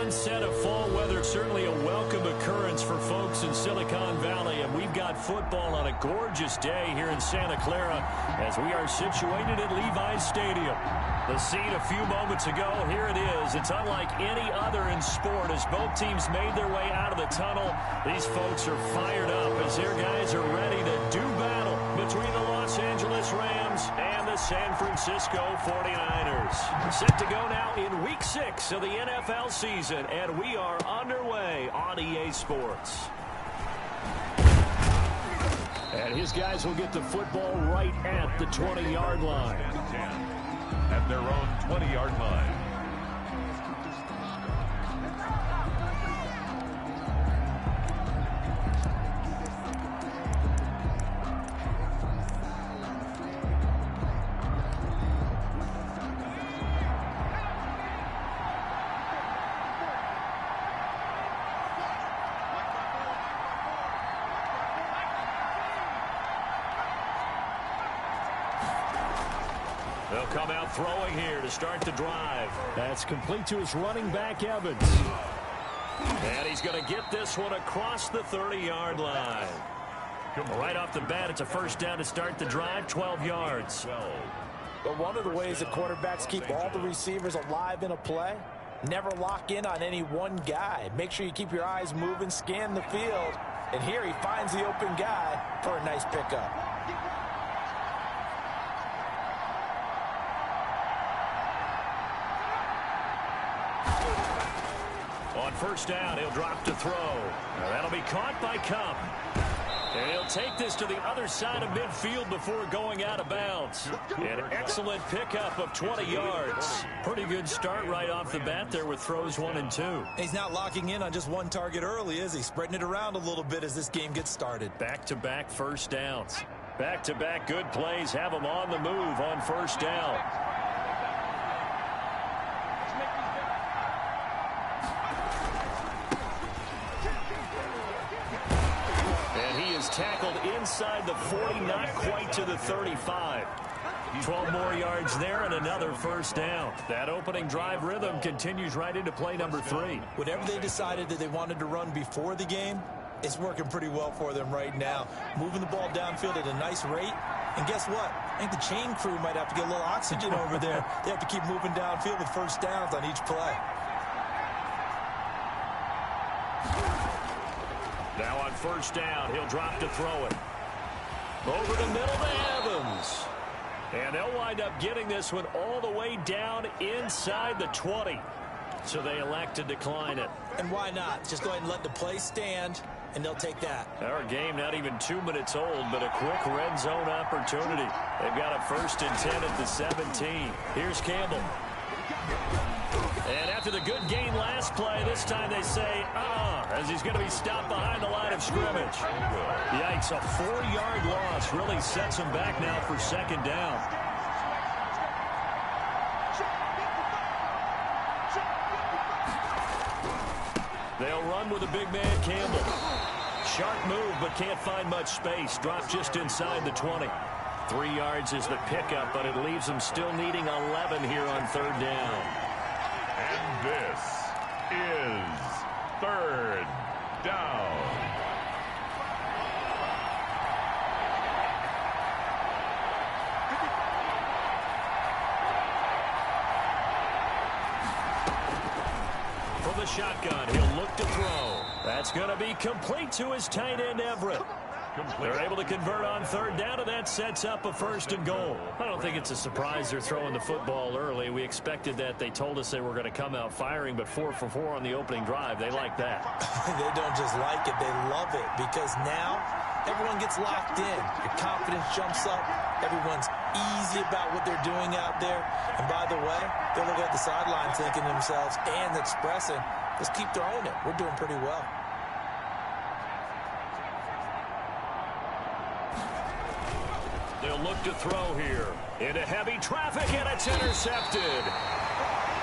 onset of fall weather, certainly a welcome occurrence for folks in Silicon Valley, and we've got football on a gorgeous day here in Santa Clara as we are situated at Levi's Stadium. The scene a few moments ago, here it is. It's unlike any other in sport as both teams made their way out of the tunnel. These folks are fired up as their guys are ready to do battle between the Los Angeles Rams and the San Francisco 49ers. Set to go now in Week 6 of the NFL season, and we are underway on EA Sports. And his guys will get the football right at the 20-yard line. At their own 20-yard line. They'll come out throwing here to start the drive. That's complete to his running back, Evans. And he's going to get this one across the 30-yard line. Right off the bat, it's a first down to start the drive, 12 yards. But one of the ways that quarterbacks keep all the receivers alive in a play, never lock in on any one guy. Make sure you keep your eyes moving, scan the field. And here he finds the open guy for a nice pickup. On first down, he'll drop to throw. Now that'll be caught by Cup. And he'll take this to the other side of midfield before going out of bounds. An excellent pickup of 20 yards. Pretty good start right off the bat there with throws 1 and 2. He's not locking in on just one target early, is he? Spreading it around a little bit as this game gets started. Back-to-back first downs. Back-to-back good plays have him on the move on first down. Tackled inside the 40, not quite to the 35. 12 more yards there and another first down. That opening drive rhythm continues right into play number 3. Whatever they decided that they wanted to run before the game, it's working pretty well for them right now. Moving the ball downfield at a nice rate. And guess what? I think the chain crew might have to get a little oxygen over there. They have to keep moving downfield with first downs on each play. Now on first down, he'll drop to throw it. Over the middle to Evans. And they'll wind up getting this one all the way down inside the 20. So they elect to decline it. And why not? Just go ahead and let the play stand, and they'll take that. Our game not even 2 minutes old, but a quick red zone opportunity. They've got a first and 10 at the 17. Here's Campbell. And after the good gain last play, this time they say, as he's going to be stopped behind the line of scrimmage. Yikes, a 4-yard loss really sets him back now for second down. They'll run with a big man, Campbell. Sharp move, but can't find much space. Dropped just inside the 20. 3 yards is the pickup, but it leaves them still needing 11 here on third down. And this is third down. From the shotgun, he'll look to throw. That's going to be complete to his tight end, Everett. They're able to convert on third down, and that sets up a first and goal. I don't think it's a surprise they're throwing the football early. We expected that. They told us they were going to come out firing, but 4 for 4 on the opening drive. They like that. They don't just like it. They love it because now everyone gets locked in. Your confidence jumps up. Everyone's easy about what they're doing out there. And by the way, they're looking at the sideline thinking to themselves and expressing, let's keep throwing it. We're doing pretty well. They'll look to throw here. Into heavy traffic, and it's intercepted.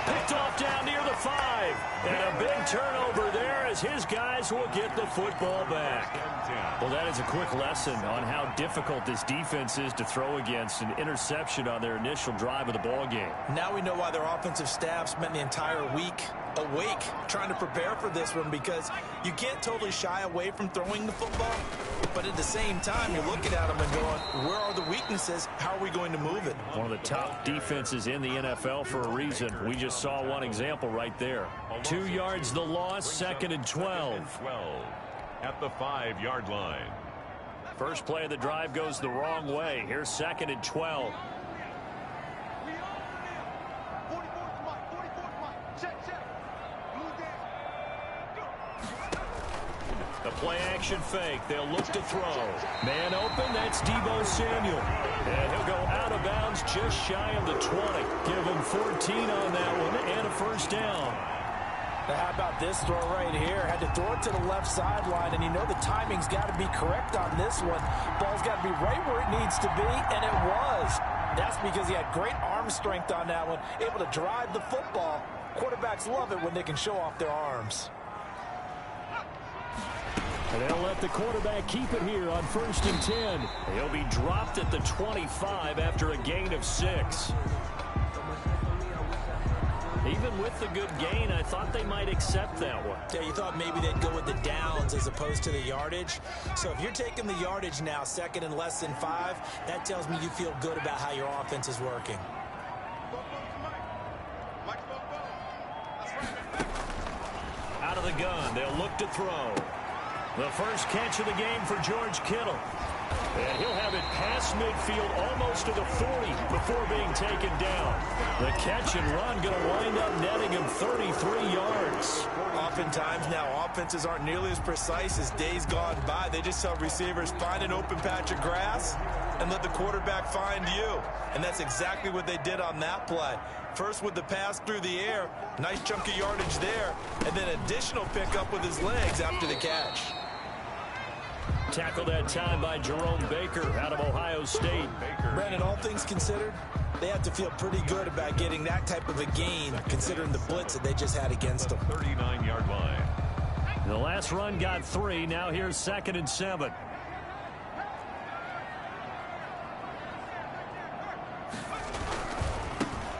Picked off down near the 5. And a big turnover there as his guys will get the football back. Well, that is a quick lesson on how difficult this defense is to throw against. An interception on their initial drive of the ball game. Now we know why their offensive staff spent the entire week awake, trying to prepare for this one, because you can't totally shy away from throwing the football, but at the same time, you're looking at them and going, where are the weaknesses? How are we going to move it? One of the top defenses in the NFL for a reason. We just saw one example right there. 2 yards the loss, 2nd and 12. At the 5-yard line. First play of the drive goes the wrong way. Here's 2nd and 12. The play-action fake. They'll look to throw. Man open, that's Deebo Samuel. And he'll go out of bounds just shy of the 20. Give him 14 on that one and a first down. Now how about this throw right here? Had to throw it to the left sideline, and you know the timing's got to be correct on this one. Ball's got to be right where it needs to be, and it was. That's because he had great arm strength on that one, able to drive the football. Quarterbacks love it when they can show off their arms. And they'll let the quarterback keep it here on 1st and 10. He'll be dropped at the 25 after a gain of 6. Even with the good gain, I thought they might accept that one. Yeah, you thought maybe they'd go with the downs as opposed to the yardage. So if you're taking the yardage now, 2nd and less than 5, that tells me you feel good about how your offense is working. Out of the gun, they'll look to throw. The first catch of the game for George Kittle. And he'll have it past midfield, almost to the 40 before being taken down. The catch and run going to wind up netting him 33 yards. Oftentimes now, offenses aren't nearly as precise as days gone by. They just tell receivers, find an open patch of grass and let the quarterback find you. And that's exactly what they did on that play. First with the pass through the air, nice chunk of yardage there, and then additional pickup with his legs after the catch. Tackled that time by Jerome Baker out of Ohio State. Brandon, all things considered, they have to feel pretty good about getting that type of a gain, considering the blitz that they just had against them. 39-yard line. The last run got 3. Now here's 2nd and 7.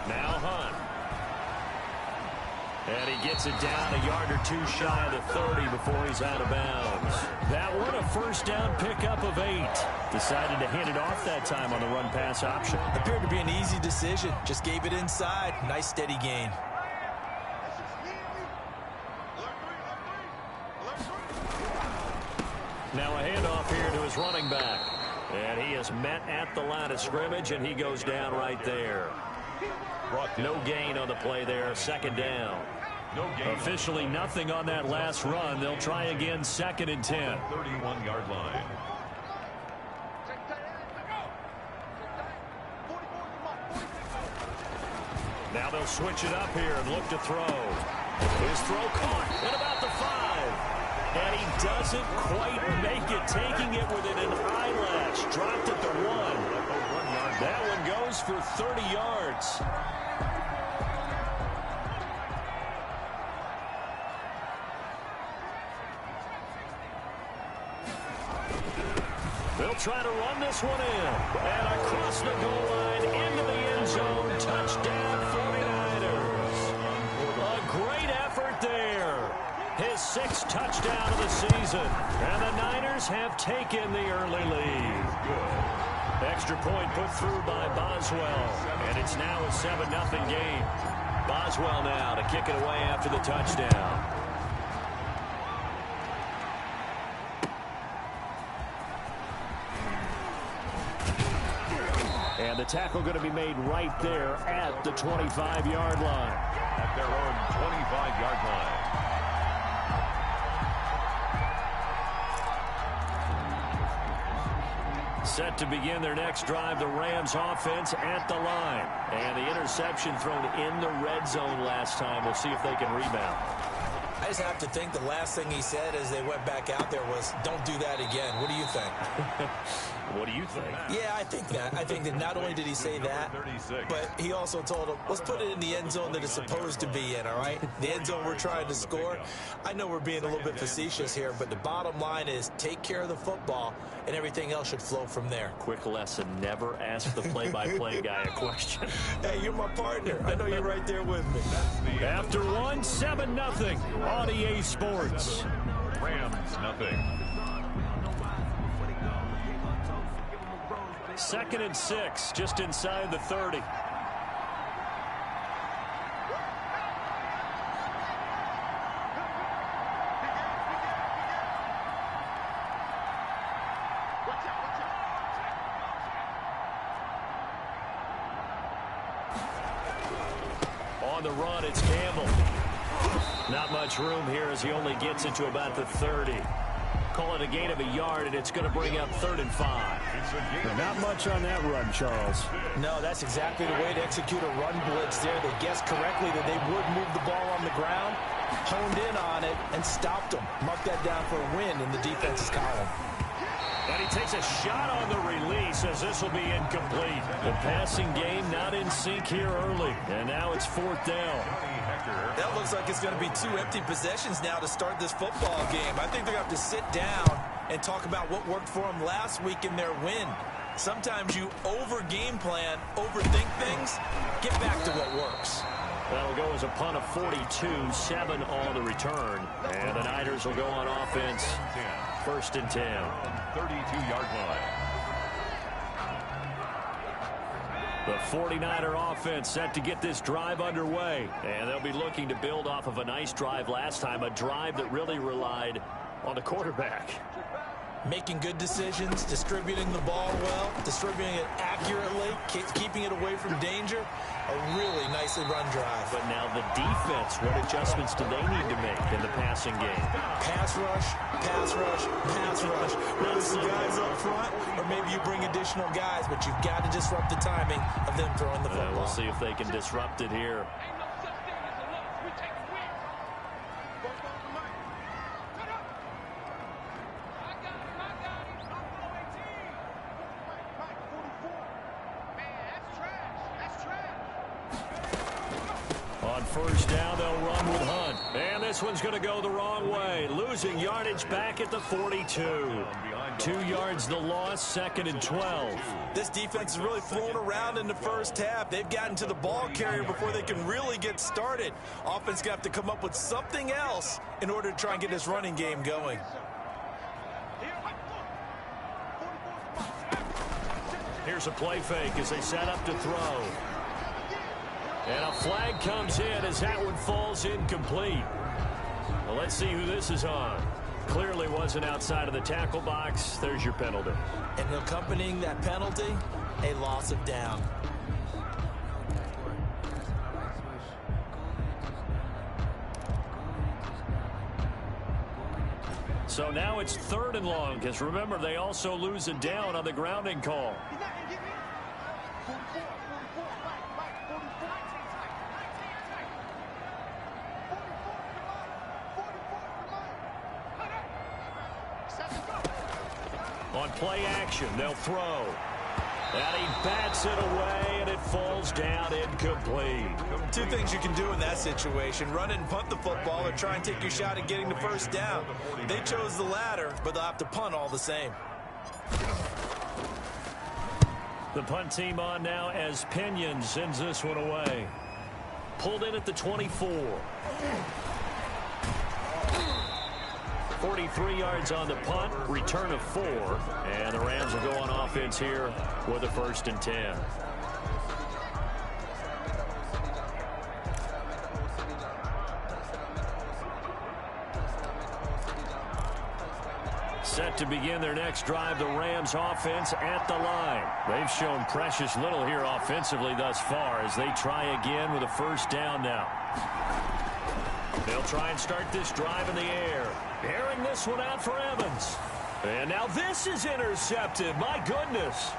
Now Hunt. And he gets it down a yard or 2 shy of the 30 before he's out of bounds. That one a first down pickup of 8. Decided to hand it off that time on the run-pass option. Appeared to be an easy decision. Just gave it inside. Nice steady gain. Now a handoff here to his running back. And he is met at the line of scrimmage, and he goes down right there. No gain on the play there, 2nd down. Officially nothing on that last run. They'll try again, 2nd and 10. 31-yard line. Now they'll switch it up here and look to throw. His throw caught at about the 5. And he doesn't quite make it, taking it within an eyelash. Dropped at the 1. That one goes for 30 yards. They'll try to run this one in. And across the goal line into the end zone. Touchdown 49ers. A great effort there. His 6th touchdown of the season. And the Niners have taken the early lead. Extra point put through by Boswell. And it's now a 7-0 game. Boswell now to kick it away after the touchdown. And the tackle going to be made right there at the 25-yard line. At their own 25-yard line. Set to begin their next drive, the Rams offense at the line. And the interception thrown in the red zone last time. We'll see if they can rebound. I just have to think the last thing he said as they went back out there was, don't do that again. What do you think? What do you think? Yeah, I think that. I think that not only did he say that, but he also told him, let's put it in the end zone that it's supposed to be in, all right? The end zone we're trying to score. I know we're being a little bit facetious here, but the bottom line is take care of the football, and everything else should flow from there. Quick lesson, never ask the play-by-play guy a question. Hey, you're my partner. I know you're right there with me. After one, 7-0 on EA Sports. Rams, nothing. 2nd and 6, just inside the 30. On the run, it's Campbell. Not much room here as he only gets it to about the 30. Call it a gain of a yard, and it's going to bring up 3rd and 5. But not much on that run, Charles. No, that's exactly the way to execute a run blitz there. They guessed correctly that they would move the ball on the ground, honed in on it, and stopped them. Mark that down for a win in the defense's column. And he takes a shot on the release as this will be incomplete. The passing game not in sync here early. And now it's 4th down. That looks like it's going to be 2 empty possessions now to start this football game. I think they're going to have to sit down and talk about what worked for them last week in their win. Sometimes you over-game plan, overthink things. Get back to what works. That'll go as a punt of 42, 7 on the return. And the Niners will go on offense. 1st and 10. 32-yard line. The 49er offense set to get this drive underway. And they'll be looking to build off of a nice drive last time, a drive that really relied on the quarterback. Making good decisions, distributing the ball well, distributing it accurately, keeping it away from danger. A really nicely run drive. But now the defense, what adjustments do they need to make in the passing game? Pass rush, pass rush, pass rush. Whether some guys up front or maybe you bring additional guys, but you've got to disrupt the timing of them throwing the football. We'll see if they can disrupt it here. On 1st down, they'll run with Hunt. And this one's going to go the wrong way. Losing yardage back at the 42. 2 yards the loss, 2nd and 12. This defense is really thrown around in the first half. They've gotten to the ball carrier before they can really get started. Offense going to have to come up with something else in order to try and get this running game going. Here's a play fake as they set up to throw. And a flag comes in as that one falls incomplete. Well, let's see who this is on. Clearly wasn't outside of the tackle box. There's your penalty. And accompanying that penalty, a loss of down. So now it's 3rd and long, because remember, they also lose a down on the grounding call. On play action, they'll throw. And he bats it away, and it falls down incomplete. 2 things you can do in that situation. Run and punt the football or try and take your shot at getting the 1st down. They chose the latter, but they'll have to punt all the same. The punt team on now as Pinion sends this one away. Pulled in at the 24. 43 yards on the punt, return of 4, and the Rams will go on offense here with a 1st and 10. Set to begin their next drive, the Rams offense at the line. They've shown precious little here offensively thus far as they try again with a 1st down now. They'll try and start this drive in the air. Airing this one out for Evans. And now this is intercepted. My goodness.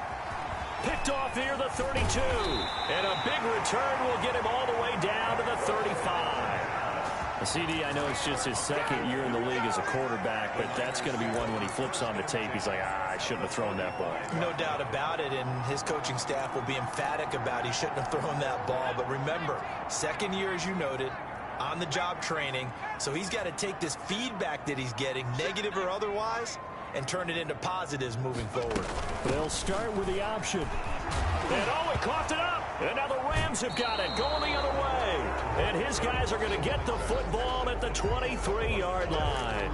Picked off here, the 32. And a big return will get him all the way down to the 35. CD, I know it's just his second year in the league as a quarterback, but that's going to be one when he flips on the tape, he's like, I shouldn't have thrown that ball. No doubt about it, and his coaching staff will be emphatic about he shouldn't have thrown that ball. But remember, second year, as you noted, on-the-job training, so he's got to take this feedback that he's getting, negative or otherwise, and turn it into positives moving forward. They'll start with the option. And he coughed it up. And now the Rams have got it, going the other way. And his guys are going to get the football at the 23-yard line.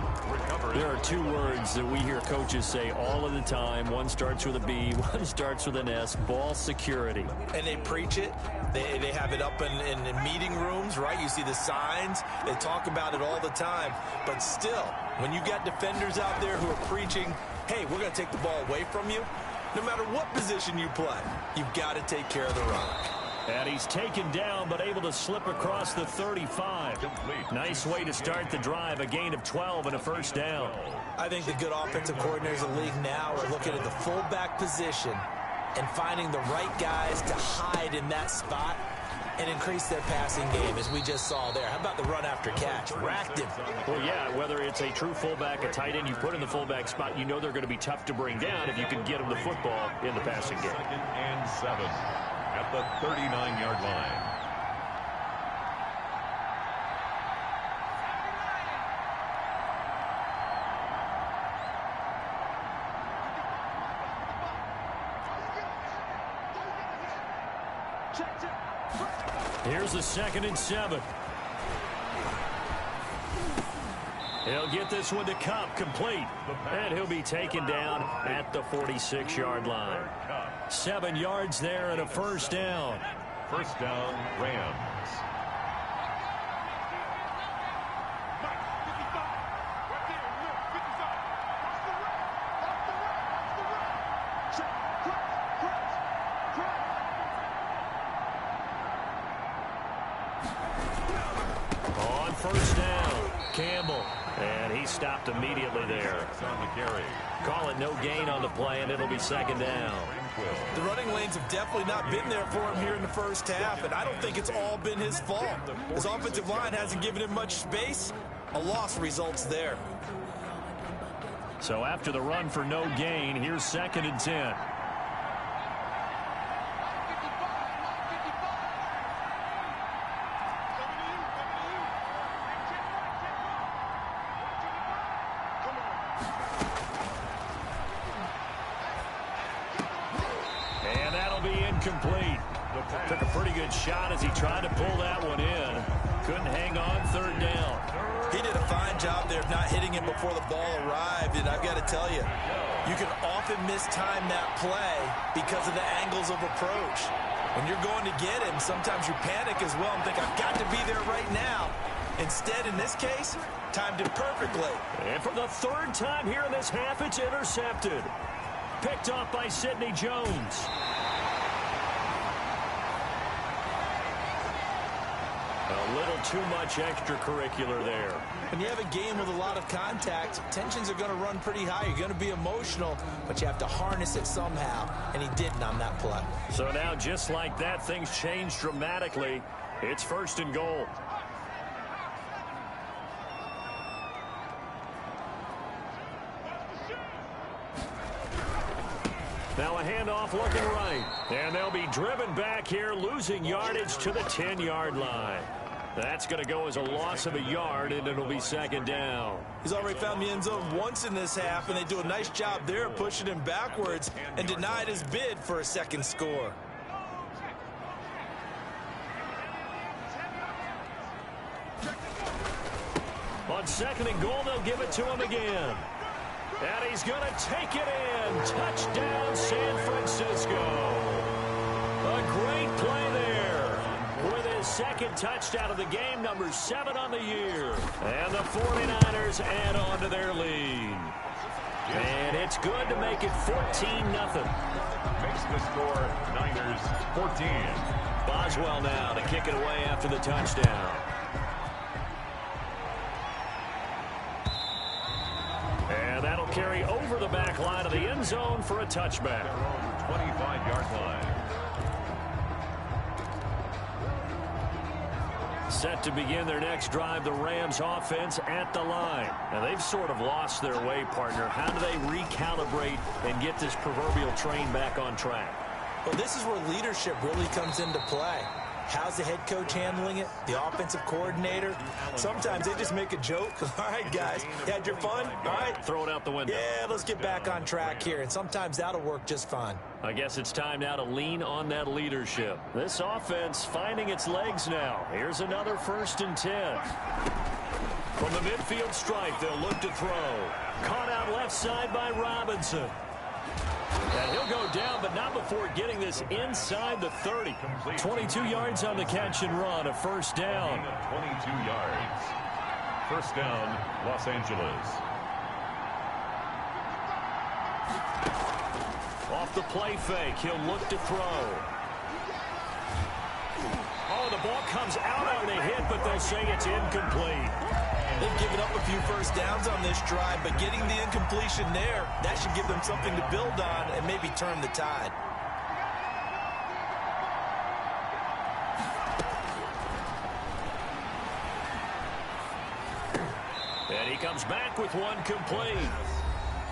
There are two words that we hear coaches say all of the time. One starts with a B, one starts with an S, ball security. And they preach it. They have it up in meeting rooms, right? You see the signs. They talk about it all the time. But still, when you got defenders out there who are preaching, hey, we're going to take the ball away from you, no matter what position you play, you've got to take care of the run. And he's taken down, but able to slip across the 35. Nice way to start the drive, a gain of 12 and a first down. I think the good offensive coordinators in the league now are looking at the fullback position and finding the right guys to hide in that spot and increase their passing game, as we just saw there. How about the run after catch? Racked him. Well, yeah, whether it's a true fullback, a tight end, you put in the fullback spot, you know they're going to be tough to bring down if you can get them the football in the passing game. 2nd and 7 at the 39-yard line. Here's the 2nd and 7. He'll get this one to Cup, complete. And he'll be taken down at the 46-yard line. 7 yards there and a first down. First down, Rams. On first down, Campbell. And he stopped immediately there. On the carry. Call it no gain on the play, and it'll be 2nd down. The running lanes have definitely not been there for him here in the first half, and I don't think it's all been his fault. His offensive line hasn't given him much space. A loss results there. So after the run for no gain, here's 2nd and 10. Complete. Took a pretty good shot as he tried to pull that one in. Couldn't hang on 3rd down. He did a fine job there of not hitting him before the ball arrived, and I've got to tell you, you can often mistime that play because of the angles of approach. When you're going to get him, sometimes you panic as well and think, I've got to be there right now. Instead, in this case, timed it perfectly. And for the 3rd time here in this half, it's intercepted. Picked off by Sidney Jones. A little too much extracurricular there. When you have a game with a lot of contact, tensions are going to run pretty high. You're going to be emotional, but you have to harness it somehow, and he didn't on that play. So now, just like that, things change dramatically. It's 1st and goal. Now a handoff looking right. And they'll be driven back here, losing yardage to the 10-yard line. That's going to go as a loss of a yard, and it'll be 2nd down. He's already found the end zone once in this half, and they do a nice job there pushing him backwards and denied his bid for a 2nd score. On 2nd and goal, they'll give it to him again. And he's going to take it in. Touchdown, San Francisco. A great play there with his 2nd touchdown of the game, number 7 on the year. And the 49ers add on to their lead. And it's good to make it 14-0. Makes the score Niners 14. Boswell now to kick it away after the touchdown. And that'll carry over the back line of the end zone for a touchback. 25-yard line. Set to begin their next drive, the Rams offense at the line. Now, they've sort of lost their way, partner. How do they recalibrate and get this proverbial train back on track? Well, this is where leadership really comes into play. How's the head coach handling it? The offensive coordinator? Sometimes they just make a joke. All right, guys, you had your fun? All right. Throw it out the window. Yeah, let's get back on track here. And sometimes that'll work just fine. I guess it's time now to lean on that leadership. This offense finding its legs now. Here's another 1st and 10. From the midfield stripe, they'll look to throw. Caught out left side by Robinson. And he'll go down, but not before getting this inside the 30. 22 yards on the catch and run, a 1st down. 22 yards. 1st down, Los Angeles. Off the play fake, he'll look to throw. Oh, the ball comes out on a hit, but they'll say it's incomplete. They've given up a few 1st downs on this drive, but getting the incompletion there, that should give them something to build on and maybe turn the tide. And he comes back with one complete.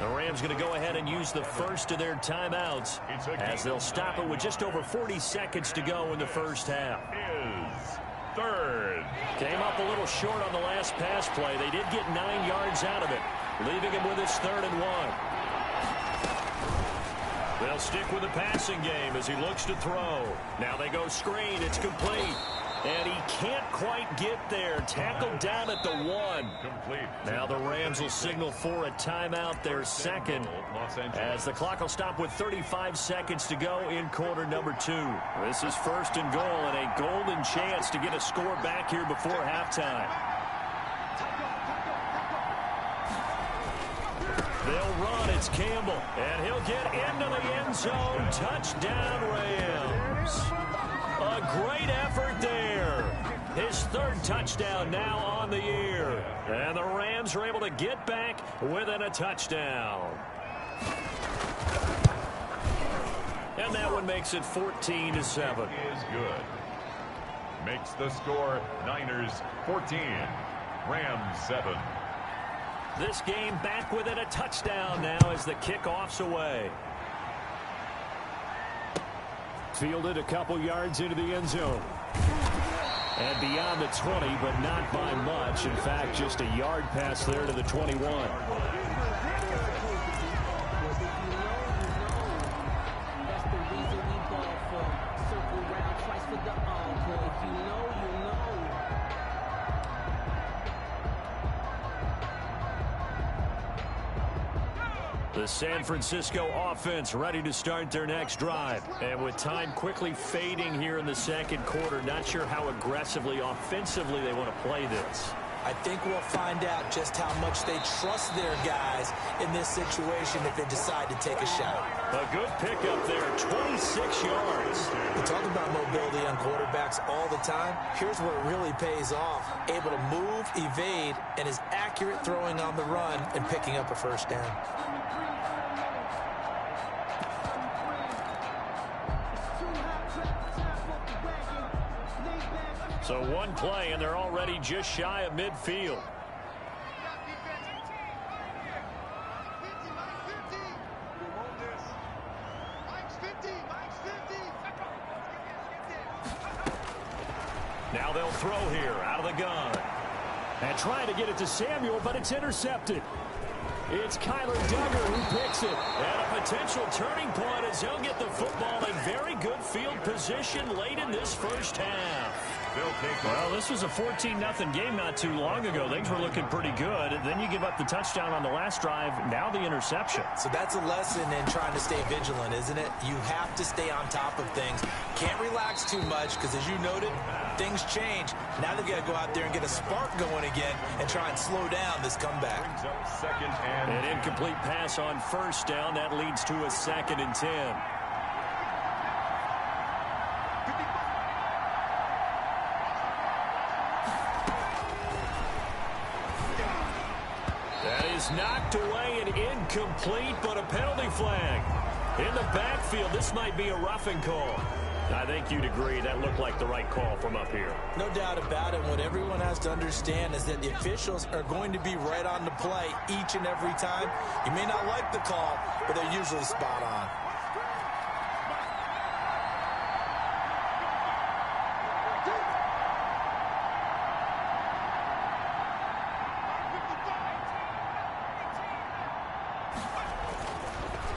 The Rams going to go ahead and use the first of their timeouts as they'll stop it with just over 40 seconds to go in the first half. Is 3rd. Came up a little short on the last pass play. They did get 9 yards out of it, leaving him with his 3rd and 1. They'll stick with the passing game as he looks to throw. Now they go screen. It's complete. And he can't quite get there. Tackled down at the 1. Complete. Now the Rams will signal for a timeout, their 2nd, as the clock will stop with 35 seconds to go in quarter number 2. This is 1st and goal and a golden chance to get a score back here before halftime. They'll run. It's Campbell, and he'll get into the end zone. Touchdown, Rams. A great effort there. His 3rd touchdown now on the year. And the Rams are able to get back within a touchdown. And that one makes it 14-7. Is good. Makes the score Niners 14, Rams 7. This game back within a touchdown now as the kickoff's away. Fielded a couple yards into the end zone. And beyond the 20, but not by much. In fact, just a yard pass there to the 21. The San Francisco offense ready to start their next drive. And with time quickly fading here in the 2nd quarter, not sure how aggressively, offensively they want to play this. I think we'll find out just how much they trust their guys in this situation if they decide to take a shot. A good pickup there, 26 yards. We talk about mobility on quarterbacks all the time. Here's where it really pays off. Able to move, evade, and is accurate throwing on the run and picking up a 1st down. So one play, and they're already just shy of midfield. Now they'll throw here out of the gun. And trying to get it to Samuel, but it's intercepted. It's Kyler Duggar who picks it. And a potential turning point as he'll get the football in very good field position late in this first half. Well, this was a 14-0 game not too long ago. Things were looking pretty good. Then you give up the touchdown on the last drive. Now the interception. So that's a lesson in trying to stay vigilant, isn't it? You have to stay on top of things. Can't relax too much because, as you noted, things change. Now they've got to go out there and get a spark going again and try and slow down this comeback. An incomplete pass on 1st down. That leads to a 2nd and 10. Knocked away and incomplete, but a penalty flag. In the backfield, this might be a roughing call. I think you'd agree that looked like the right call from up here. No doubt about it. What everyone has to understand is that the officials are going to be right on the play each and every time. You may not like the call, but they're usually spot on.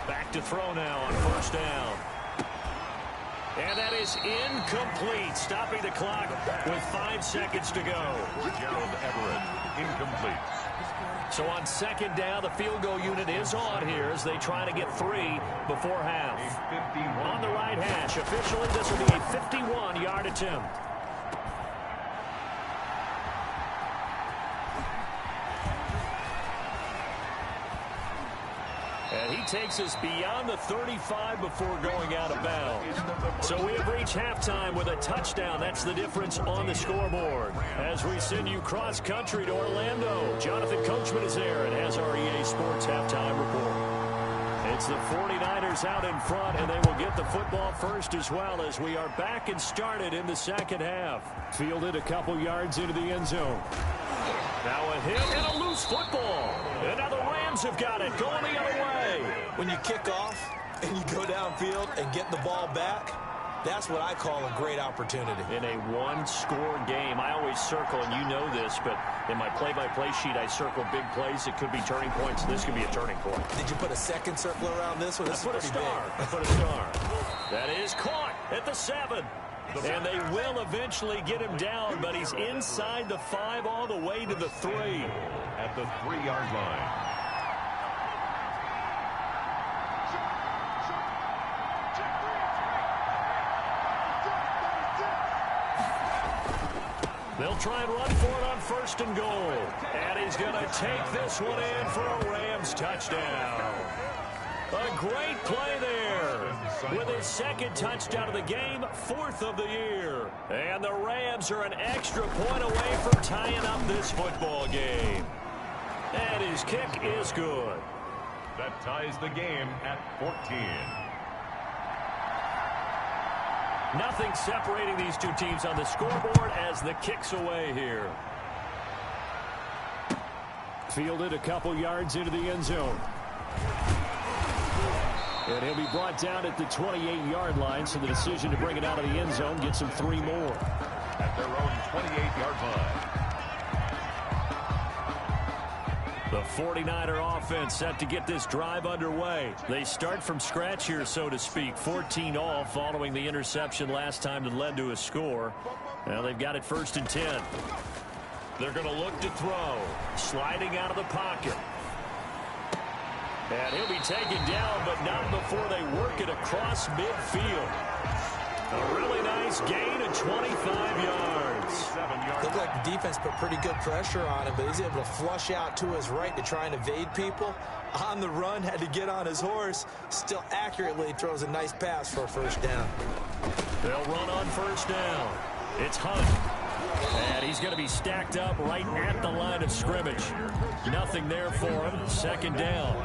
Back to throw now on first down. And that is incomplete, stopping the clock with 5 seconds to go. Gerald Everett, incomplete. So on second down, the field goal unit is on here as they try to get 3 before half. On the right hash, officially this will be a 51-yard attempt. And he takes us beyond the 35 before going out of bounds. So we have reached halftime with a touchdown. That's the difference on the scoreboard. As we send you cross-country to Orlando, Jonathan Coachman is there and has our EA Sports halftime report. It's the 49ers out in front, and they will get the football first as well as we are back and started in the second half. Fielded a couple yards into the end zone. Now a hit and a loose football. And now the Rams have got it, going the other way. When you kick off and you go downfield and get the ball back, that's what I call a great opportunity. In a one-score game, I always circle, and you know this, but in my play-by-play sheet, I circle big plays. It could be turning points. This could be a turning point. Did you put a second circle around this one? I put a star. I put a star. That is caught at the 7. And they will eventually get him down, but he's inside the 5 all the way to the 3. At the 3-yard line. They'll try and run for it on first and goal. And he's going to take this one in for a Rams touchdown. A great play there. With his second touchdown of the game, 4th of the year. And the Rams are an extra point away from tying up this football game. And his kick is good. That ties the game at 14. Nothing separating these two teams on the scoreboard as the kick's away here. Fielded a couple yards into the end zone. And he'll be brought down at the 28-yard line, so the decision to bring it out of the end zone gets him 3 more. At their own 28-yard line. The 49er offense set to get this drive underway. They start from scratch here, so to speak. 14 all following the interception last time that led to a score. Now they've got it 1st and 10. They're going to look to throw. Sliding out of the pocket. And he'll be taken down, but not before they work it across midfield. A really nice gain of 25 yards. Looked like the defense put pretty good pressure on him, but he's able to flush out to his right to try and evade people. On the run, had to get on his horse. Still accurately throws a nice pass for a first down. They'll run on first down. It's Hunt. And he's going to be stacked up right at the line of scrimmage. Nothing there for him. 2nd down.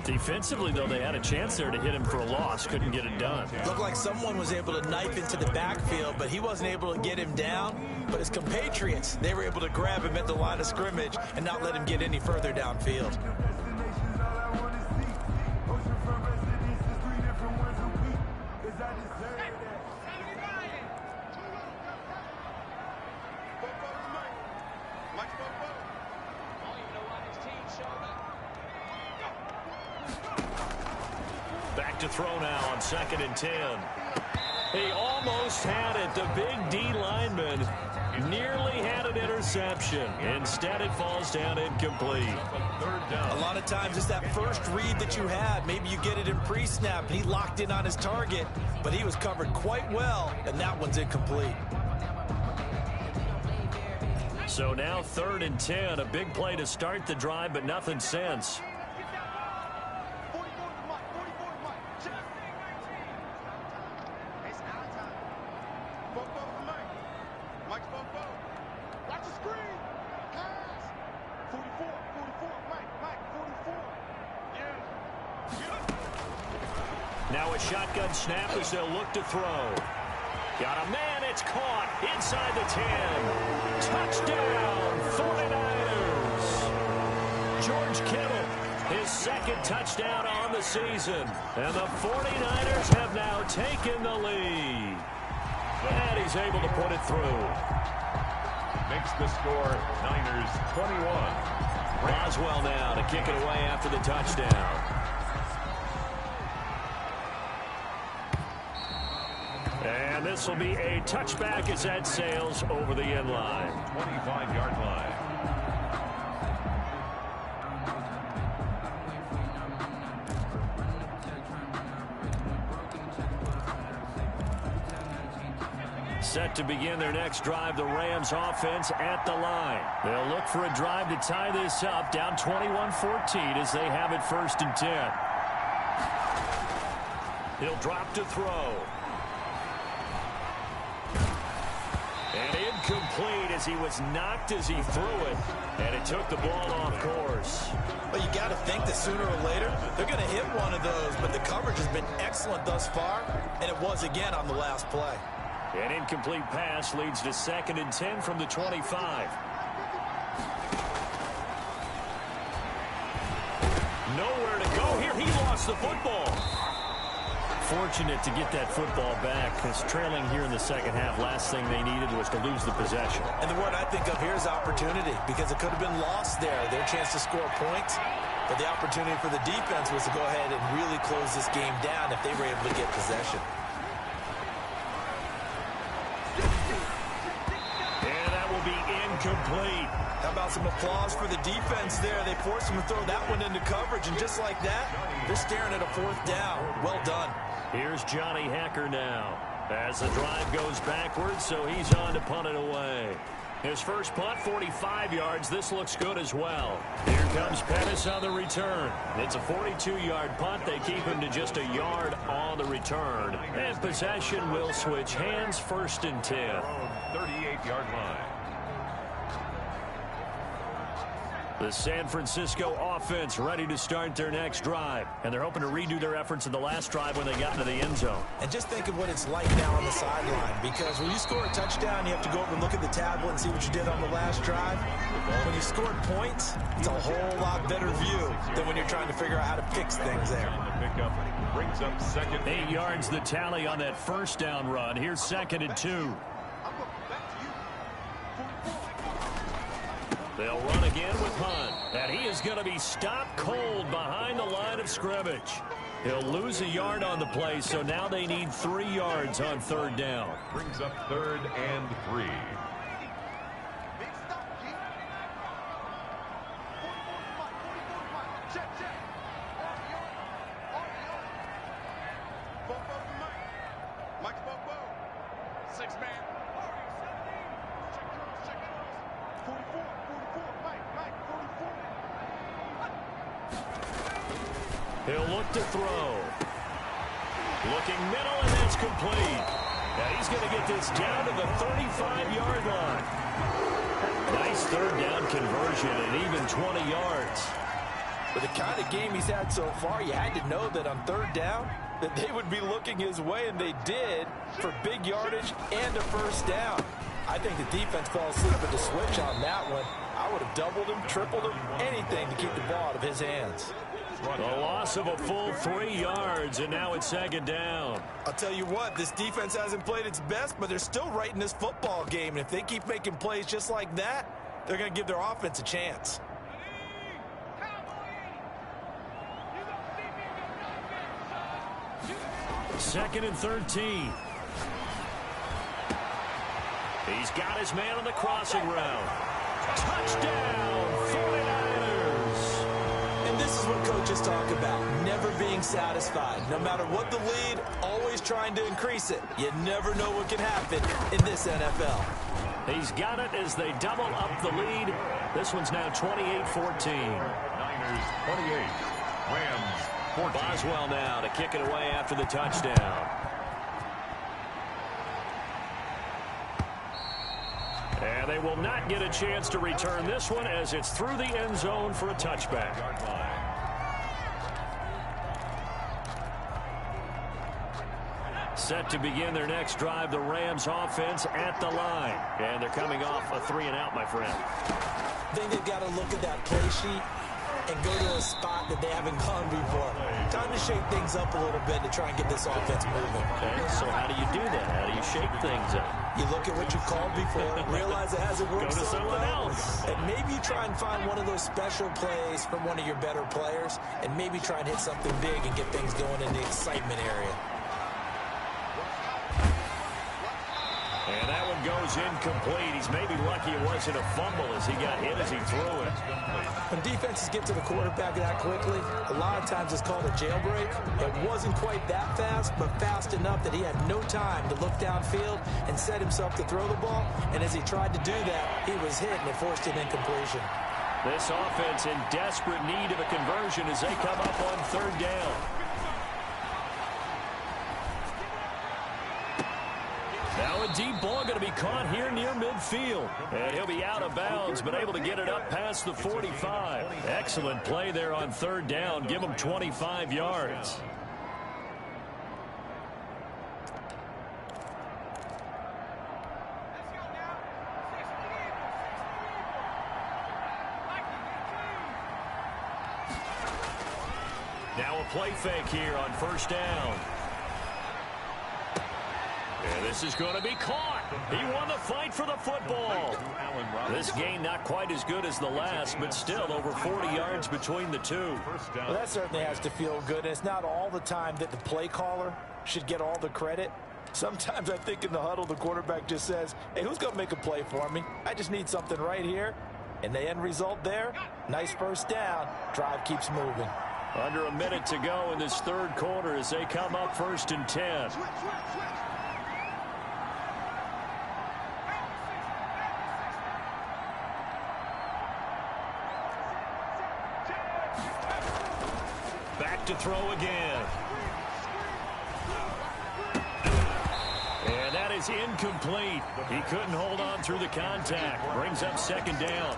Defensively, though, they had a chance there to hit him for a loss. Couldn't get it done. Looked like someone was able to knife into the backfield, but he wasn't able to get him down. But his compatriots, they were able to grab him at the line of scrimmage and not let him get any further downfield. Back to throw now on 2nd and 10. He almost had it. The big D lineman nearly had an interception. Instead, it falls down incomplete. 3rd down. A lot of times it's that first read that you had. Maybe you get it in pre-snap, and he locked in on his target, but he was covered quite well, and that one's incomplete. So now 3rd and 10. A big play to start the drive, but nothing since. Now a shotgun snap as they'll look to throw. Got a man, it's caught inside the 10. Touchdown, 49ers. George Kittle, his second touchdown on the season. And the 49ers have now taken the lead. And he's able to put it through. Makes the score Niners 21. Boswell now to kick it away after the touchdown. And this will be a touchback as that sails over the end line. 25-yard line. Set to begin their next drive, the Rams offense at the line. They'll look for a drive to tie this up, down 21-14 as they have it 1st and 10. He'll drop to throw. And incomplete as he was knocked as he threw it. And it took the ball off course. Well, you got to think that sooner or later they're going to hit one of those, but the coverage has been excellent thus far, and it was again on the last play. An incomplete pass leads to 2nd and 10 from the 25. Nowhere to go here. He lost the football. Fortunate to get that football back, because trailing here in the second half, last thing they needed was to lose the possession. And the word I think of here is opportunity, because it could have been lost there, their chance to score points. But the opportunity for the defense was to go ahead and really close this game down if they were able to get possession. And that will be incomplete. How about some applause for the defense there? They forced him to throw that one into coverage, and just like that, they're staring at a 4th down. Well done. Here's Johnny Hacker now as the drive goes backwards, so he's on to punt it away. His first punt, 45 yards. This looks good as well. Here comes Pettis on the return. It's a 42-yard punt. They keep him to just a yard on the return. And possession will switch hands, 1st and 10. 38-yard line. The San Francisco offense ready to start their next drive. And they're hoping to redo their efforts in the last drive when they got into the end zone. And just think of what it's like now on the sideline, because when you score a touchdown, you have to go over and look at the tablet and see what you did on the last drive. When you scored points, it's a whole lot better view than when you're trying to figure out how to fix things there. Brings up 2nd. 8 yards the tally on that 1st down run. Here's 2nd and 2. They'll run again with Hunt. And he is going to be stopped cold behind the line of scrimmage. He'll lose a yard on the play, so now they need 3 yards on 3rd down. Brings up 3rd and 3. He'll look to throw. Looking middle, and that's complete. And he's going to get this down to the 35-yard line. Nice 3rd down conversion and even 20 yards. With the kind of game he's had so far, you had to know that on 3rd down that they would be looking his way, and they did, for big yardage and a 1st down. I think the defense fell asleep at the switch on that one. I would have doubled him, tripled him, anything to keep the ball out of his hands. A loss of a full 3 yards, and now it's 2nd down. I'll tell you what, this defense hasn't played its best, but they're still right in this football game. And if they keep making plays just like that, they're going to give their offense a chance. Second and 13. He's got his man on the crossing route. Touchdown, 49ers. And this is what coaches talk about, never being satisfied. No matter what the lead, always trying to increase it. You never know what can happen in this NFL. He's got it as they double up the lead. This one's now 28-14. Niners 28, Rams 14. Boswell now to kick it away after the touchdown. And they will not get a chance to return this one as it's through the end zone for a touchback. Set to begin their next drive, the Rams offense at the line. And they're coming off a 3-and-out, my friend. I think they've got to look at that play sheet and go to a spot that they haven't gone before. Time to shake things up a little bit to try and get this offense moving. Okay, so how do you do that? How do you shake things up? You look at what you called before, realize it hasn't worked Go to so someone well, else. and maybe you try and find one of those special plays from one of your better players, and maybe try and hit something big and get things going in the excitement area. And that one goes incomplete. He's maybe lucky it wasn't a fumble as he got hit as he threw it. When defenses get to the quarterback that quickly, a lot of times it's called a jailbreak. It wasn't quite that fast, but fast enough that he had no time to look downfield and set himself to throw the ball. And as he tried to do that, he was hit, and it forced an incompletion. This offense in desperate need of a conversion as they come up on 3rd down. Now a deep ball going to be caught here near midfield. And he'll be out of bounds, but able to get it up past the 45. Excellent play there on 3rd down. Give him 25 yards. Now a play fake here on 1st down. And this is going to be caught. He won the fight for the football. This game not quite as good as the last, but still over 40 yards between the two. Well, that certainly has to feel good. And it's not all the time that the play caller should get all the credit. Sometimes I think in the huddle, the quarterback just says, hey, who's going to make a play for me? I just need something right here. And the end result there, nice 1st down. Drive keeps moving. Under a minute to go in this 3rd quarter as they come up 1st and 10. Back to throw again. And that is incomplete. He couldn't hold on through the contact. Brings up 2nd down.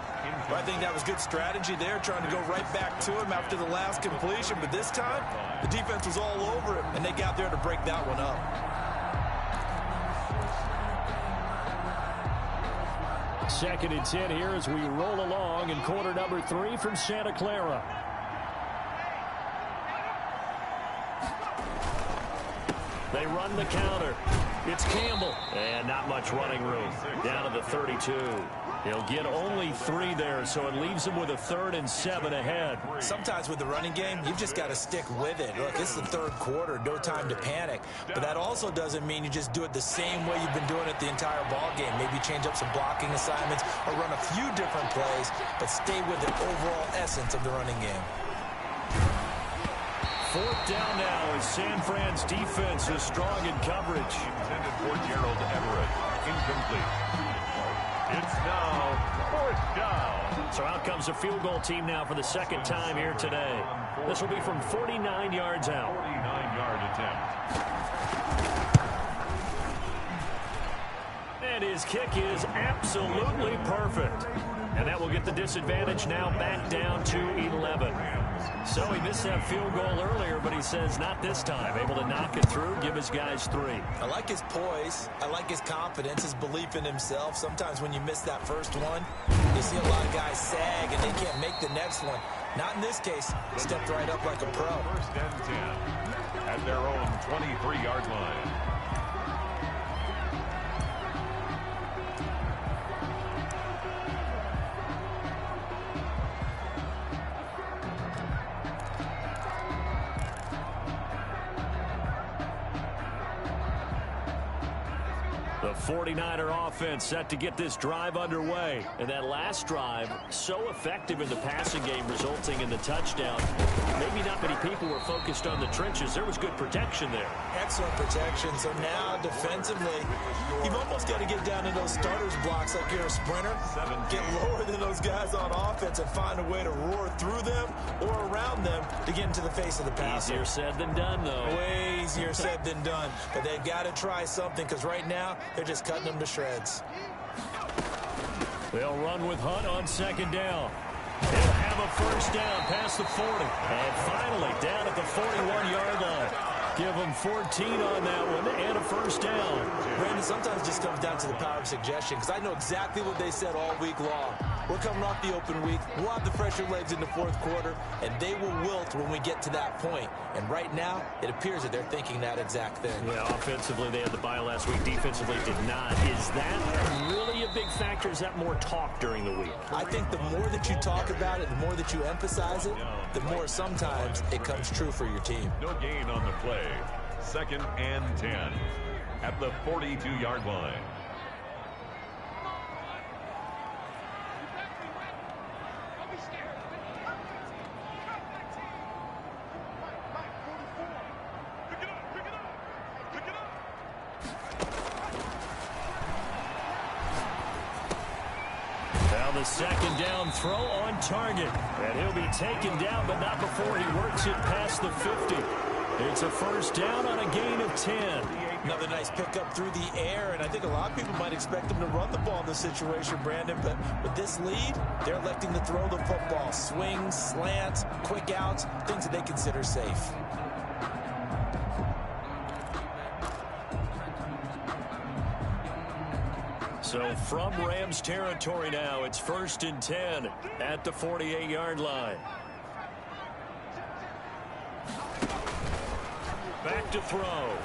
Well, I think that was good strategy there, trying to go right back to him after the last completion. But this time, the defense was all over him, and they got there to break that one up. 2nd and 10 here as we roll along in quarter number 3 from Santa Clara. They run the counter. It's Campbell. And not much running room. Down to the 32. He'll get only 3 there, so it leaves him with a 3rd and 7 ahead. Sometimes with the running game, you've just got to stick with it. Look, it's the 3rd quarter, no time to panic. But that also doesn't mean you just do it the same way you've been doing it the entire ball game. Maybe change up some blocking assignments or run a few different plays, but stay with the overall essence of the running game. 4th down now as San Fran's defense is strong in coverage. Intended for Gerald Everett. Incomplete. It's now 4th down. So out comes a field goal team now for the 2nd time here today. This will be from 49 yards out. 49-yard attempt. And his kick is absolutely perfect. And that will get the disadvantage now back down to 11. So he missed that field goal earlier, but he says not this time. Able to knock it through, give his guys 3. I like his poise. I like his confidence, his belief in himself. Sometimes when you miss that first one, you see a lot of guys sag and they can't make the next one. Not in this case. Stepped right up like a pro. 1st and 10 at their own 23-yard line. The 49er offense set to get this drive underway. And that last drive, so effective in the passing game, resulting in the touchdown. Maybe not many people were focused on the trenches. There was good protection there. Excellent protection. So now, defensively, you've almost got to get down in those starters blocks like you're a sprinter. Get lower than those guys on offense and find a way to roar through them or around them to get into the face of the passer. Easier said than done, though. Way easier said than done. But they've got to try something because right now, they're just cutting them to shreds. They'll run with Hunt on 2nd down. They'll have a 1st down past the 40. And finally down at the 41-yard line. Give them 14 on that one and a first down. Brandon, sometimes it just comes down to the power of suggestion, because I know exactly what they said all week long. We're coming off the open week. We'll have the fresher legs in the fourth quarter, and they will wilt when we get to that point. And right now, it appears that they're thinking that exact thing. Yeah, offensively, they had the bye last week. Defensively, did not. Is that really a big factor? Is that more talk during the week? I think the more that you talk about it, the more that you emphasize it, the more sometimes it comes true for your team. No gain on the play. 2nd and 10 at the 42-yard line. Now the second down throw on target. And he'll be taken down, but not before he works it past the 50. It's a first down on a gain of 10. Another nice pickup through the air, and I think a lot of people might expect them to run the ball in this situation, Brandon, but with this lead, they're electing to throw the football. Swings, slants, quick outs, things that they consider safe. So from Rams territory now, it's 1st and 10 at the 48-yard line. Back to throw.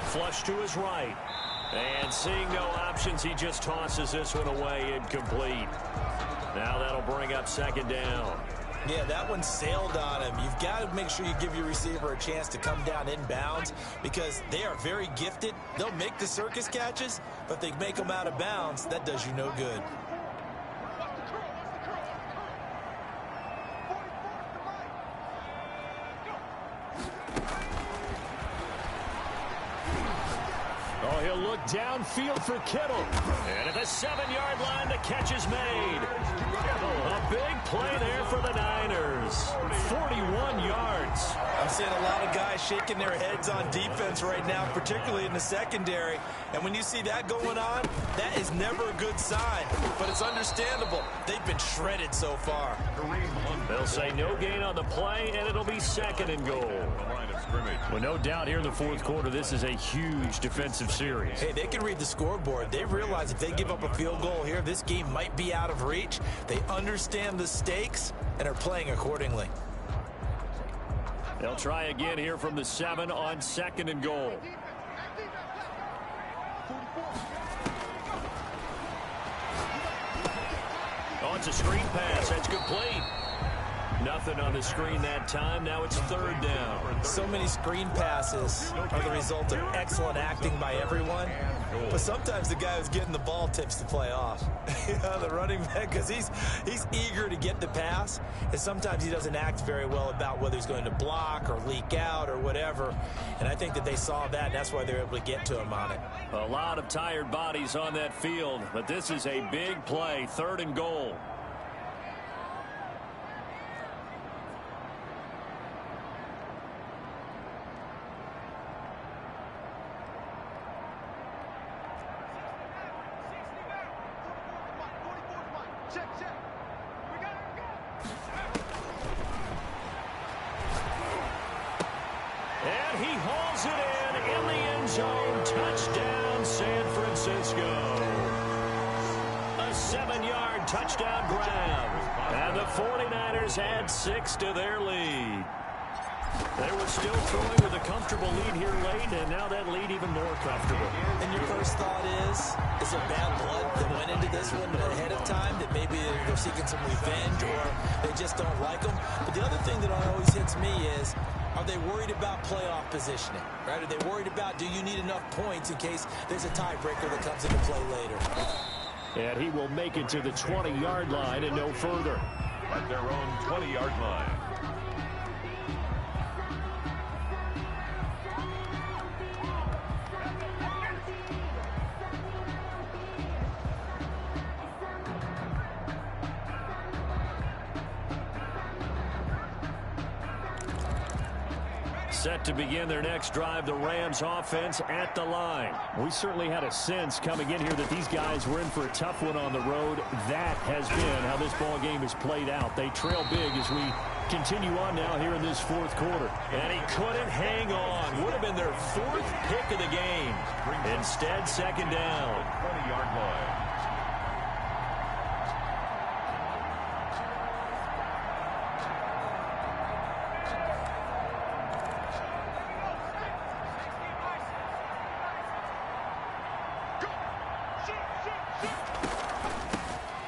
Flush to his right. And seeing no options, he just tosses this one away, incomplete. Now that'll bring up 2nd down. Yeah, that one sailed on him. You've got to make sure you give your receiver a chance to come down inbounds, because they are very gifted. They'll make the circus catches, but if they make them out of bounds, that does you no good. Oh, he'll look downfield for Kittle. And at the 7-yard line, the catch is made. A big play there for the Niners. 41 yards. I'm seeing a lot of guys shaking their heads on defense right now, particularly in the secondary. And when you see that going on, that is never a good sign. But it's understandable. They've been shredded so far. They'll say no gain on the play, and it'll be 2nd and goal. Well, no doubt here in the fourth quarter, this is a huge defensive series. Hey, they can read the scoreboard. They realize if they give up a field goal here, this game might be out of reach. They understand the stakes and are playing accordingly. They'll try again here from the 7 on 2nd and goal. Oh, it's a screen pass. That's complete. Nothing on the screen that time. Now it's 3rd down. So many screen passes are the result of excellent acting by everyone. But sometimes the guy who's getting the ball tips the play off. The running back, because he's eager to get the pass, and sometimes he doesn't act very well about whether he's going to block or leak out or whatever. And I think that they saw that, and that's why they're able to get to him on it. A lot of tired bodies on that field, but this is a big play. 3rd and goal. And he hauls it in the end zone. Touchdown, San Francisco. A 7-yard touchdown grab. And the 49ers add 6 to their lead. They were still throwing with a comfortable lead here late, and now that lead even more comfortable. And your first thought is there bad blood that went into this one ahead of time, that maybe they're seeking some revenge or they just don't like them? But the other thing that always hits me is, are they worried about playoff positioning? Right? Are they worried about, do you need enough points in case there's a tiebreaker that comes into play later? And he will make it to the 20-yard line and no further. At their own 20-yard line. Set to begin their next drive, the Rams offense at the line. We certainly had a sense coming in here that these guys were in for a tough one on the road. That has been how this ball game is played out. They trail big as we continue on now here in this fourth quarter. And he couldn't hang on. Would have been their 4th pick of the game. Instead, second down. 20-yard line.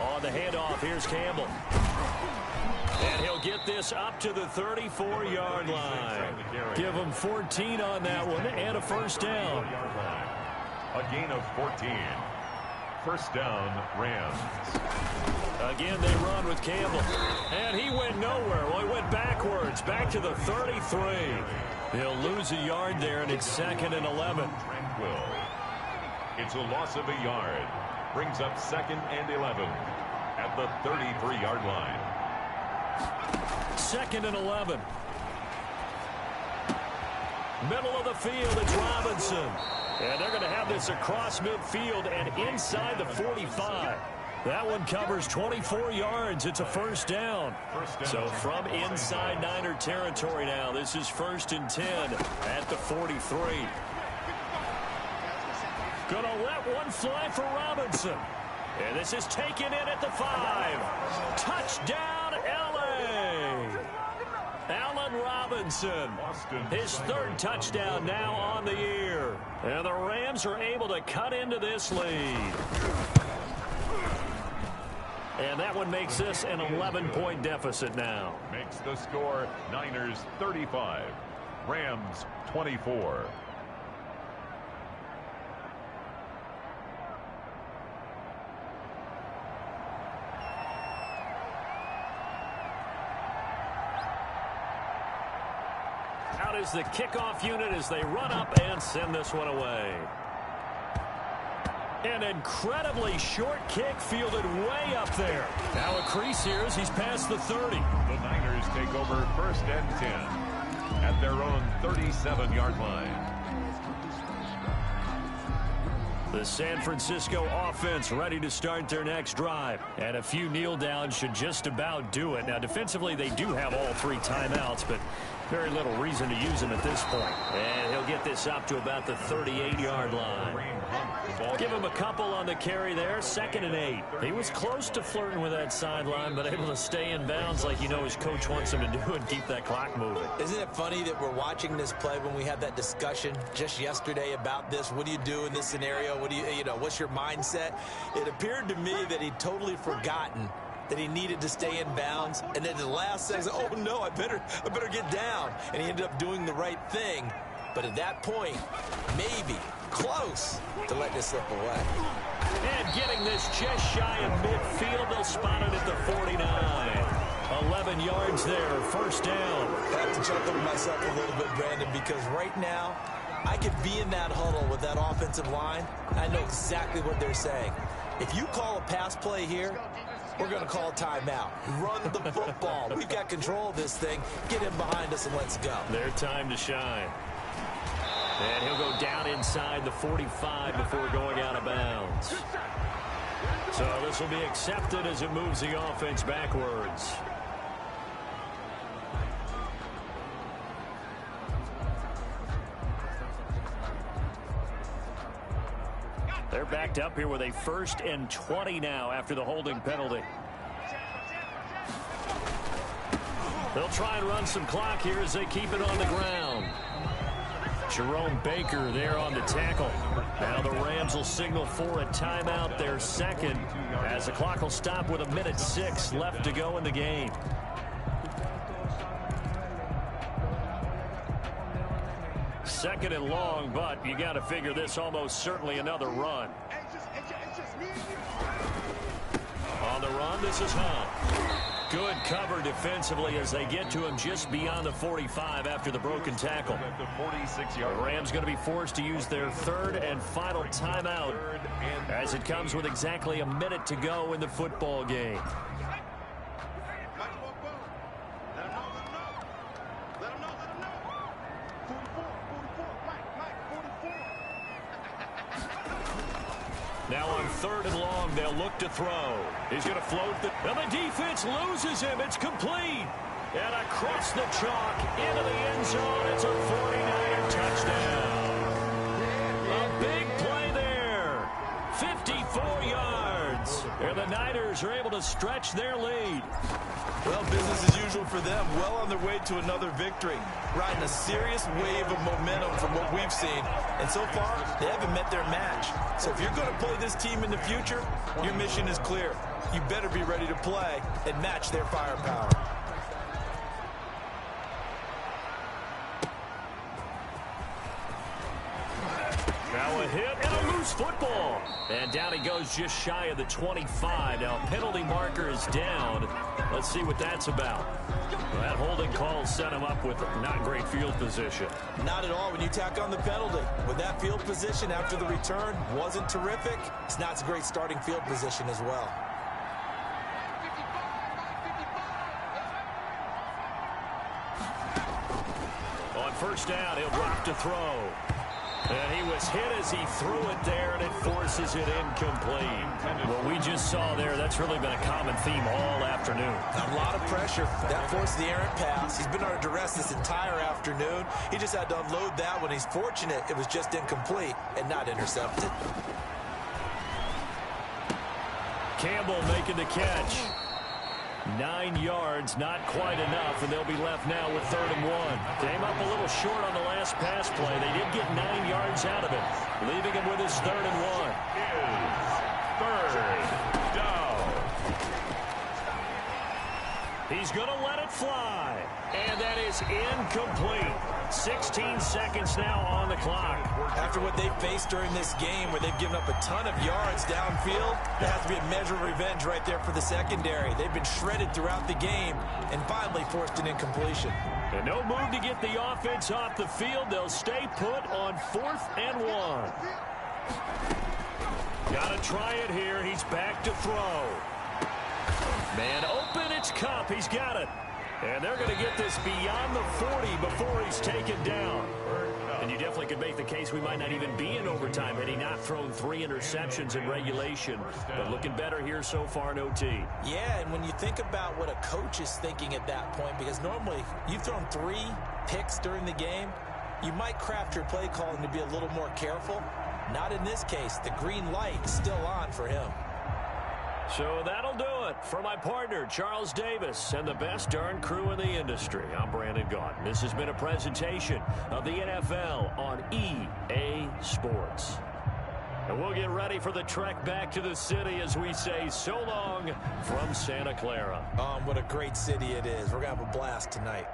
On the handoff, here's Campbell. And he'll get this up to the 34-yard line. Give him 14 on that one and a first down. A gain of 14. First down, Rams. Again, they run with Campbell. And he went nowhere. Well, he went backwards, back to the 33. He'll lose a yard there, and it's 2nd and 11. Tranquil. It's a loss of a yard. Brings up 2nd and 11 at the 33-yard line. 2nd and 11. Middle of the field, it's Robinson. And they're going to have this across midfield and inside the 45. That one covers 24 yards. It's a first down. So from inside Niner territory now, this is 1st and 10 at the 43. Gonna let one fly for Robinson. And this is taken in at the 5. Touchdown, L.A. Allen Robinson. His 3rd touchdown now on the year. And the Rams are able to cut into this lead. And that one makes this an 11-point deficit now. Makes the score Niners 35. Rams 24. Out is the kickoff unit as they run up and send this one away. An incredibly short kick fielded way up there. Now a crease here as he's past the 30. The Niners take over 1st and 10 at their own 37-yard line. The San Francisco offense ready to start their next drive. And a few kneel downs should just about do it. Now defensively they do have all 3 timeouts, but very little reason to use them at this point. And he'll get this up to about the 38-yard line. Give him a couple on the carry there. 2nd and 8. He was close to flirting with that sideline, but able to stay in bounds like you know his coach wants him to do and keep that clock moving. Isn't it funny that we're watching this play when we had that discussion just yesterday about this? What do you do in this scenario? What do you know, what's your mindset? It appeared to me that he'd totally forgotten that he needed to stay in bounds, and then the last second, oh no, I better get down. And he ended up doing the right thing. But at that point, maybe close to let this slip away. And getting this just shy of midfield, they'll spot it at the 49. 11 yards there, first down. I have to chuckle to myself a little bit, Brandon, because right now, I could be in that huddle with that offensive line. I know exactly what they're saying. If you call a pass play here, we're going to call a timeout. Run the football. We've got control of this thing. Get him behind us and let's go. Their time to shine. And he'll go down inside the 45 before going out of bounds. So this will be accepted as it moves the offense backwards. They're backed up here with a 1st and 20 now after the holding penalty. They'll try and run some clock here as they keep it on the ground. Jerome Baker there on the tackle. Now the Rams will signal for a timeout, their 2nd, as the clock will stop with 1:06 left to go in the game. Second and long, but you got to figure this almost certainly another run. On the run, this is Hunt. Good cover defensively as they get to him just beyond the 45 after the broken tackle. The Rams going to be forced to use their 3rd and final timeout as it comes with exactly 1 minute to go in the football game. Now on 3rd and long, they'll look to throw. He's going to float and the defense loses him. It's complete. And across the chalk into the end zone. It's a 49er touchdown. A big play there. 54 yards. And the Niners are able to stretch their lead. Well, business as usual for them. Well on their way to another victory. Riding a serious wave of momentum from what we've seen. And so far, they haven't met their match. So if you're going to play this team in the future, your mission is clear. You better be ready to play and match their firepower. Now a hit and a loose football. And down he goes just shy of the 25. Now penalty marker is down. Let's see what that's about. Well, that holding call set him up with not great field position. Not at all when you tack on the penalty. With that field position after the return wasn't terrific. It's not a great starting field position as well. On first down, he'll drop to throw. And he was hit as he threw it there, and it forces it incomplete. What we just saw there, that's really been a common theme all afternoon. A lot of pressure. That forced the errant pass. He's been under duress this entire afternoon. He just had to unload that one. He's fortunate it was just incomplete and not intercepted. Campbell making the catch. 9 yards, not quite enough, and they'll be left now with 3rd and 1. Came up a little short on the last pass play. They did get 9 yards out of it, leaving him with his 3rd and 1. Is 3rd down. He's going to let it fly, and that is incomplete. 16 seconds now on the clock. After what they faced during this game where they've given up a ton of yards downfield, there has to be a measure of revenge right there for the secondary. They've been shredded throughout the game and finally forced an incompletion. And no move to get the offense off the field. They'll stay put on 4th and 1. Got to try it here. He's back to throw. Man open, it's Kupp. He's got it. And they're going to get this beyond the 40 before he's taken down. And you definitely could make the case we might not even be in overtime had he not thrown 3 interceptions in regulation. But looking better here so far in OT. Yeah, and when you think about what a coach is thinking at that point, because normally you've thrown 3 picks during the game, you might craft your play calling to be a little more careful. Not in this case. The green light is still on for him. So that'll do it for my partner, Charles Davis, and the best darn crew in the industry. I'm Brandon Gaudin. This has been a presentation of the NFL on EA Sports. And we'll get ready for the trek back to the city as we say so long from Santa Clara. What a great city it is. We're going to have a blast tonight.